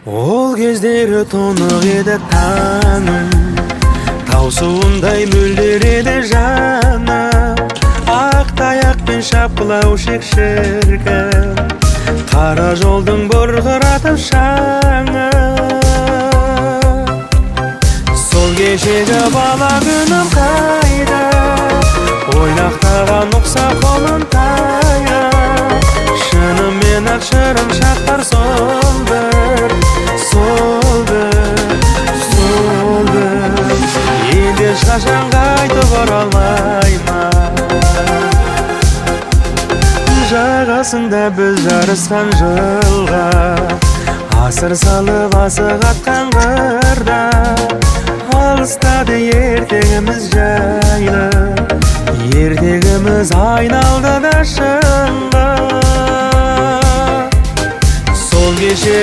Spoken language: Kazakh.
Ol кездері тұнық еді таңым, таусуындай мөлдер еді жаным. Ақ таяқпен шапқылау шек-шіркін, қара жолдың бұрқыратып шаңы. Сол кешегі бала күнім қайда, ойнақтаған ұқса қолын тайға. Шынымен ақ шырын шақтар сол бір, сол бір, сол бір. Енді ешқашан қайтып оралмаймын. Жағасында біз жарысқан жылға, асыр салып асық атқан қырда. Алыстады ертегіміз жайлы, ертегіміз айналды да шыңға. Сол кеше